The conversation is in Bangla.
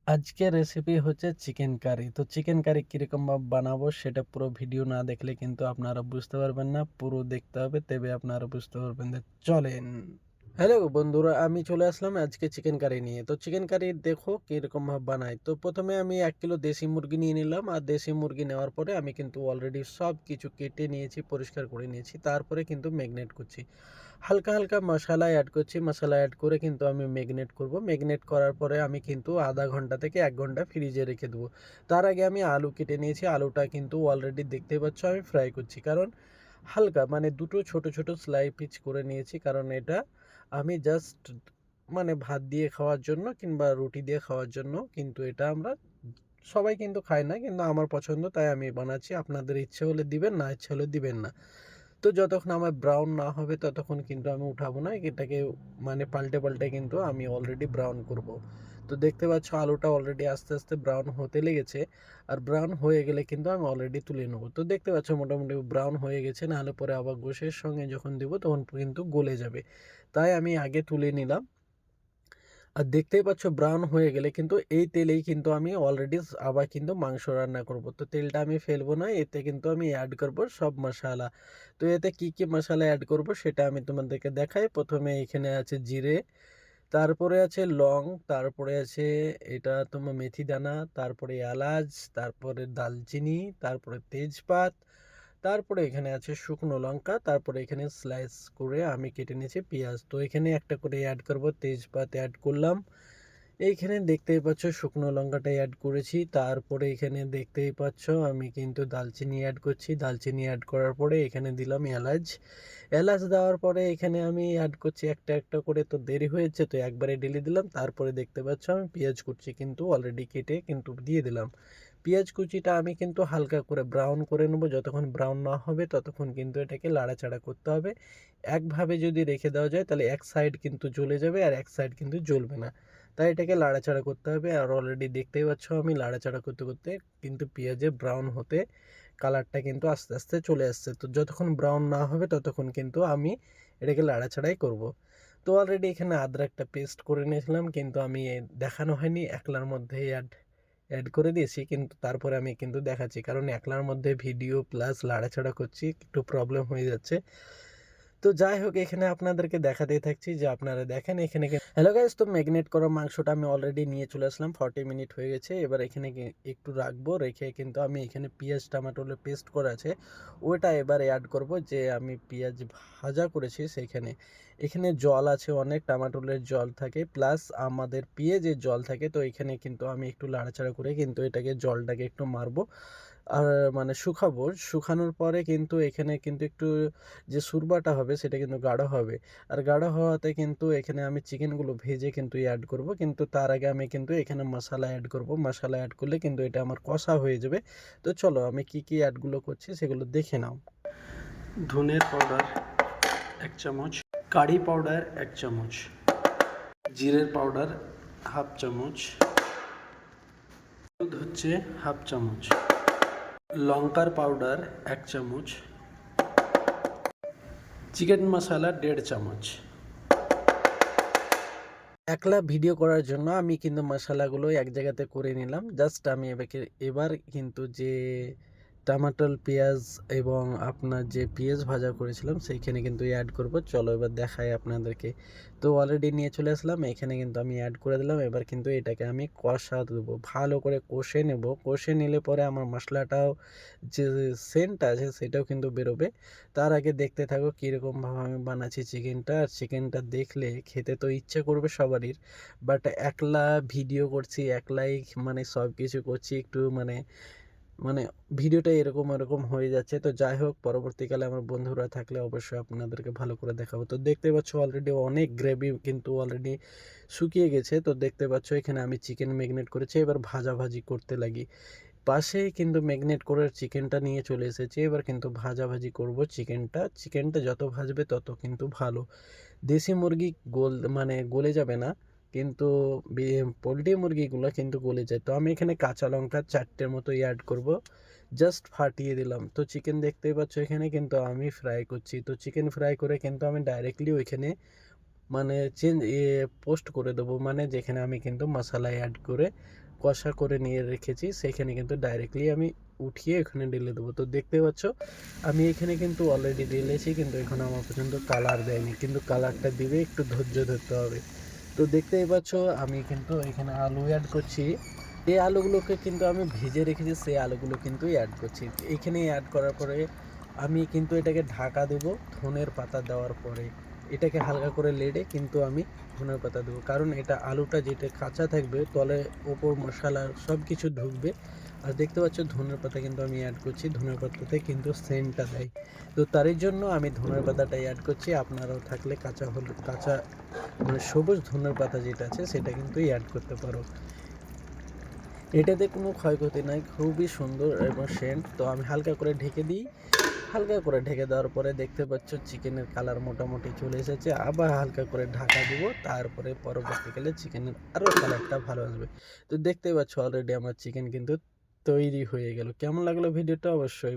আজকের রেসিপি হচ্ছে চিকেন কারি। তো চিকেন কারি কিরকম ভাবে বানাবো সেটা পুরো ভিডিও না দেখলে কিন্তু আপনারা বুঝতে পারবেন না। পুরো দেখতে হবে তবে আপনারা বুঝতে পারবেন। চলেন। হ্যালো বন্ধুরা, আমি চলে আসলাম আজকে চিকেন কারি নিয়ে। তো চিকেন কারি দেখো কিরকম ভাবে বানাই। তো প্রথমে আমি 1 কিলো দেশি মুরগি নিয়ে নিলাম। আর দেশি মুরগি নেওয়ার পরে আমি কিন্তু অলরেডি সব কিছু কেটে নিয়েছি, পরিষ্কার করে নিয়েছি। তারপরে কিন্তু ম্যাগনেট করছি। হালকা হালকা মশলা অ্যাড করছি। মশলা অ্যাড করে কিন্তু আমি ম্যাগনেট করব। ম্যাগনেট করার পরে আমি কিন্তু আধা ঘন্টা থেকে 1 ঘন্টা ফ্রিজে রেখে দেবো। তার আগে আমি আলু কেটে নিয়েছি। আলুটা কিন্তু অলরেডি দেখতে পাচ্ছ আমি ফ্রাই করছি। কারণ হালকা মানে দুটো ছোট ছোট স্লাই পিচ করে নিয়েছি। কারণ এটা আমি জাস্ট মানে ভাত দিয়ে খাওয়ার জন্য কিংবা রুটি দিয়ে খাওয়ার জন্য কিন্তু এটা আমরা সবাই কিন্তু খায় না, কিন্তু আমার পছন্দ তাই আমি বানাচ্ছি। আপনাদের ইচ্ছে হলে দিবেন, না ইচ্ছে হলে দিবেন না। তো যতক্ষণ আমার ব্রাউন না হবে ততক্ষণ কিন্তু আমি উঠাবো না এটাকে, মানে পাল্টে পাল্টে কিন্তু আমি অলরেডি ব্রাউন করব। তো দেখতে পাচ্ছ আলুটা অলরেডি আস্তে আস্তে ব্রাউন হতে লেগেছে। আর ব্রাউন হয়ে গেলে কিন্তু আমি অলরেডি তুলে নেবো। তো দেখতে পাচ্ছ মোটামুটি ব্রাউন হয়ে গেছে, নাহলে পরে আবার গোশের সঙ্গে যখন দেবো তখন কিন্তু গলে যাবে। তাই আমি আগে তুলে নিলাম। আর দেখতেই পাচ্ছ ব্রাউন হয়ে গেলে কিন্তু এই তেলেই কিন্তু আমি অলরেডি আবার কিন্তু মাংস রান্না করব। তো তেলটা আমি ফেলবো না, এতে কিন্তু আমি অ্যাড করব সব মশলা। তো এতে কি কি মশলা অ্যাড করব সেটা আমি তোমাদেরকে দেখাই। প্রথমে এখানে আছে জিরে, তারপরে আছে লং, তারপরে আছে এটা তোমার মেথি দানা, তারপরে এলাচ, তারপরে দালচিনি, তারপরে তেজপাত, তারপরে এখানে আছে শুকনো লঙ্কা, তারপরে এখানে স্লাইস করে আমি কেটে নিয়েছি পেঁয়াজ। তো এখানে একটা করে অ্যাড করব, তেজপাত অ্যাড করলাম। এইখানে দেখতেই পাচ্ছ শুকনো লঙ্কাটা অ্যাড করেছি। তারপরে এখানে দেখতেই পাচ্ছ আমি কিন্তু দালচিনি অ্যাড করছি। দালচিনি অ্যাড করার পরে এখানে দিলাম এলাচ। এলাচ দেওয়ার পরে এখানে আমি অ্যাড করছি একটা একটা করে। তো দেরি হয়েছে তো একবারে ঢেলে দিলাম। তারপরে দেখতে পাচ্ছ আমি পেঁয়াজ কুচি কিন্তু অলরেডি কেটে কিন্তু দিয়ে দিলাম। পেঁয়াজ কুচিটা আমি কিন্তু হালকা করে ব্রাউন করে নেবো। যতক্ষণ ব্রাউন না হবে ততক্ষণ কিন্তু এটাকে লাড়াচাড়া করতে হবে। একভাবে যদি রেখে দেওয়া যায় তাহলে এক সাইড কিন্তু জ্বলে যাবে আর এক সাইড কিন্তু জ্বলবে না। তাই এটাকে লাড়াচাড়া করতে হবে। আর অলরেডি দেখতেই পাচ্ছ আমি লাড়াচাড়া করতে করতে কিন্তু পেঁয়াজে ব্রাউন হতে কালারটা কিন্তু আস্তে আস্তে চলে আসছে। তো যতক্ষণ ব্রাউন না হবে ততক্ষণ কিন্তু আমি এটাকে লাড়াচাড়াই করব। তো অলরেডি এখানে আদরকটা পেস্ট করে নিয়েছিলাম, কিন্তু আমি দেখানো হয়নি, একলার মধ্যে অ্যাড অ্যাড করে দিয়েছি। কিন্তু তারপরে আমি কিন্তু দেখাচ্ছি, কারণ একলার মধ্যে ভিডিও প্লাস লাড়াচাড়া করছি, একটু প্রবলেম হয়ে যাচ্ছে। তো যাই হোক, এখানে আপনাদেরকে দেখাতেই থাকছি যে আপনারা দেখেন এখানে। হ্যালো গাইস, তো ম্যাগনেট করা মাংসটা আমি অলরেডি নিয়ে চলে আসলাম। 40 মিনিট হয়ে গেছে। এবার এখানে একটু রাখবো, রেখে কিন্তু আমি এখানে পেঁয়াজ টমেটোর পেস্ট করা আছে ওইটা এবার অ্যাড করব। যে আমি পেঁয়াজ ভাজা করেছি সেইখানে এখানে জল আছে অনেক, টমেটোলের জল থাকে প্লাস আমাদের পেঁয়াজের জল থাকে। তো এখানে কিন্তু আমি একটু লাড়াচাড়া করে কিন্তু এটাকে জলটাকে একটু মারবো। আর মানে শুকাবো। শুকানোর পরে কিন্তু এখানে কিন্তু একটু যে সুরবাটা হবে সেটা কিন্তু গাঢ় হবে। আর গাঢ় হওয়াতে কিন্তু এখানে আমি চিকেনগুলো ভেজে কিন্তু অ্যাড করব। কিন্তু তার আগে আমি কিন্তু এখানে মশলা অ্যাড করব। মশলা অ্যাড করলে কিন্তু এটা আমার কষা হয়ে যাবে। তো চলো আমি কি কি অ্যাডগুলো করছি সেগুলো দেখে নাও। ধনের পাউডার 1 চামচ, কারি পাউডার 1 চামচ, জিরের পাউডার 1/2 চামচ, হলুদ হচ্ছে 1/2 চামচ, লঙ্কার পাউডার 1 চামচ, চিকেন মশলা 1.5 চামচ। একলা ভিডিও করার জন্য আমি কিন্তু মশলাগুলো এক জায়গাতে করে নিলাম। জাস্ট আমি এবার কিন্তু যে টমেটো পেঁয়াজ এবং আপনার যে পেঁয়াজ ভাজা করেছিলাম সেইখানে কিন্তু অ্যাড করব। চলো এবার দেখাই আপনাদেরকে। তো অলরেডি নিয়ে চলে আসলাম, এখানে কিন্তু আমি অ্যাড করে দিলাম। এবার কিন্তু এটাকে আমি কষা দেবো, ভালো করে কষে নেব। কষে নিলে পরে আমার মশলাটাও যে সেন্ট আছে সেটাও কিন্তু বেরোবে। তার আগে দেখতে থাকো কীরকমভাবে আমি বানাচ্ছি চিকেনটা। আর চিকেনটা দেখলে খেতে তো ইচ্ছে করবে সবারই, বাট একলা ভিডিও করছি, একলাই মানে সব কিছু করছি, একটু মানে মানে ভিডিওটা এরকম এরকম হয়ে যাচ্ছে। তো যাই হোক, পরবর্তীকালে আমার বন্ধুরা থাকলে অবশ্যই আপনাদেরকে ভালো করে দেখাবো। তো দেখতে পাচ্ছ অলরেডি অনেক গ্রেভি কিন্তু অলরেডি শুকিয়ে গেছে। তো দেখতে পাচ্ছ এখানে আমি চিকেন ম্যাগনেট করেছি, এবার ভাজাভাজি করতে লাগি। পাশেই কিন্তু ম্যাগনেট করে চিকেনটা নিয়ে চলে এসেছি। এবার কিন্তু ভাজাভাজি করব চিকেনটা। চিকেনটা যত ভাজবে তত কিন্তু ভালো। দেশি মুরগি মানে গলে যাবে না, কিন্তু পোলট্রি মুরগিগুলো কিন্তু গলে যায়। তো আমি এখানে কাঁচা লঙ্কা 4টের মতো অ্যাড করব, জাস্ট ফাটিয়ে দিলাম। তো চিকেন দেখতেই পাচ্ছ এখানে কিন্তু আমি ফ্রাই করছি। তো চিকেন ফ্রাই করে কিন্তু আমি ডাইরেক্টলি ওইখানে মানে পোস্ট করে দেবো, মানে যেখানে আমি কিন্তু মশলা অ্যাড করে কষা করে নিয়ে রেখেছি সেখানে কিন্তু ডাইরেক্টলি আমি উঠিয়ে এখানে ঢেলে দেবো। তো দেখতে পাচ্ছ আমি এখানে কিন্তু অলরেডি ঢেলেছি, কিন্তু এখন আমার পর্যন্ত কালার দেয়নি, কিন্তু কালারটা দিবে, একটু ধৈর্য ধরতে হবে। তো দেখতেই পাচ্ছ আমি কিন্তু এখানে আলু অ্যাড করছি। এই আলুগুলোকে কিন্তু আমি ভেজে রেখেছি, সেই আলুগুলো কিন্তু অ্যাড করছি। এইখানে অ্যাড করার পরে আমি কিন্তু এটাকে ঢাকা দেবো ধনের পাতা দেওয়ার পরে। এটাকে হালকা করে লেড়ে কিন্তু আমি ধনের পাতা দেবো, কারণ এটা আলুটা যেটা কাঁচা থাকবে তলে ওপর মশলা সব কিছু ঢুকবে। আর দেখতে পাচ্ছ ধনের পাতা কিন্তু আমি অ্যাড করছি, ধনের পাতাতে কিন্তু সেন্টটা দেয়। তো তারই জন্য আমি ধনের পাতাটাই অ্যাড করছি। আপনারাও থাকলে কাঁচা মানে সবুজ ধনের পাতা যেটা আছে সেটা কিন্তু অ্যাড করতে পারো। এটাতে কোনো ক্ষয়ক্ষতি নাই, খুবই সুন্দর এবং সেন্ট। তো আমি হালকা করে ঢেকে দিই। হালকা করে ঢেকে দেওয়ার পরে দেখতে পাচ্ছ চিকেনের কালার মোটামুটি চলে এসেছে। আবার হালকা করে ঢাকা দিব, তারপরে পরবর্তীকালে চিকেনের আরও কালারটা ভালো আসবে। তো দেখতেই পাচ্ছ অলরেডি আমার চিকেন কিন্তু তৈরি হয়ে গেল। কেমন লাগলো ভিডিওটা অবশ্যই